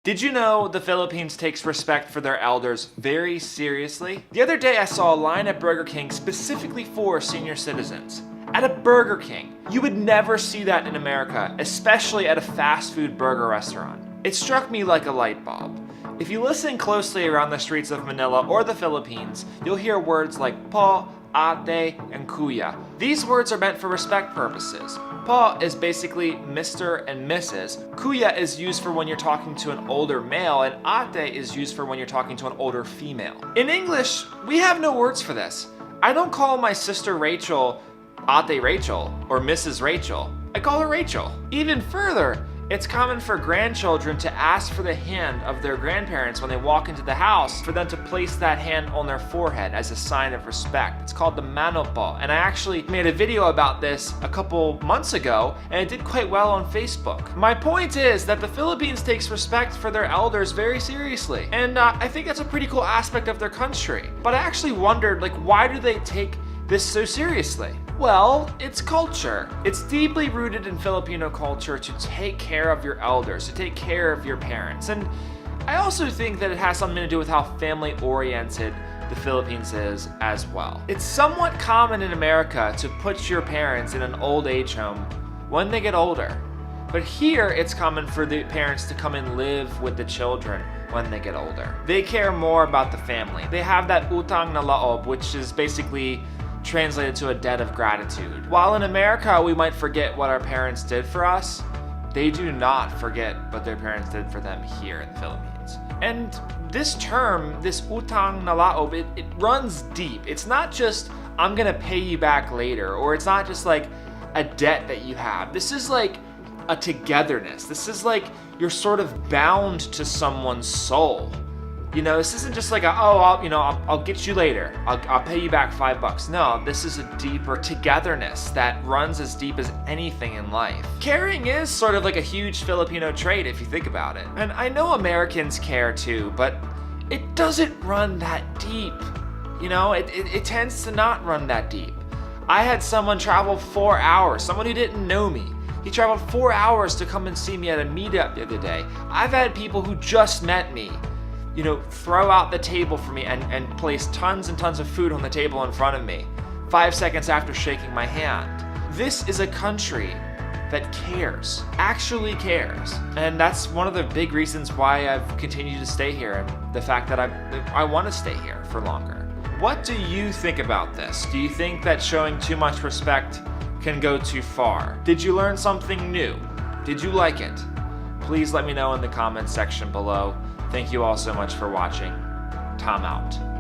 Did you know the Philippines takes respect for their elders very seriously? The other day I saw a line at Burger King specifically for senior citizens. At a Burger King. You would never see that in America, especially at a fast food burger restaurant. It struck me like a light bulb. If you listen closely around the streets of Manila or the Philippines, you'll hear words like po, ate, and kuya. These words are meant for respect purposes. Po is basically Mr. and Mrs. Kuya is used for when you're talking to an older male, and ate is used for when you're talking to an older female. In English, we have no words for this. I don't call my sister Rachel Ate Rachel or Mrs. Rachel. I call her Rachel. Even further, it's common for grandchildren to ask for the hand of their grandparents when they walk into the house, for them to place that hand on their forehead as a sign of respect. It's called the mano po, and I actually made a video about this a couple months ago, and it did quite well on Facebook. My point is that the Philippines takes respect for their elders very seriously, and I think that's a pretty cool aspect of their country. But I actually wondered, why do they take this so seriously? Well, it's culture. It's deeply rooted in Filipino culture to take care of your elders, to take care of your parents. And I also think that it has something to do with how family-oriented the Philippines is as well. It's somewhat common in America to put your parents in an old age home when they get older. But here, it's common for the parents to come and live with the children when they get older. They care more about the family. They have that utang na loob, which is basically translated to a debt of gratitude. While in America, we might forget what our parents did for us, they do not forget what their parents did for them here in the Philippines. And this term, this utang na loob, it runs deep. It's not just, I'm gonna pay you back later, or it's not just like a debt that you have. This is like a togetherness. This is like you're sort of bound to someone's soul. You know, this isn't just like I'll get you later. I'll pay you back $5. No, this is a deeper togetherness that runs as deep as anything in life. Caring is sort of like a huge Filipino trait if you think about it. And I know Americans care too, but it doesn't run that deep. You know, it tends to not run that deep. I had someone travel 4 hours, someone who didn't know me. He traveled 4 hours to come and see me at a meetup the other day. I've had people who just met me, throw out the table for me and place tons and tons of food on the table in front of me 5 seconds after shaking my hand. This is a country that cares, actually cares. And that's one of the big reasons why I've continued to stay here, and the fact that I want to stay here for longer. What do you think about this? Do you think that showing too much respect can go too far? Did you learn something new? Did you like it? Please let me know in the comments section below. Thank you all so much for watching. Tom out.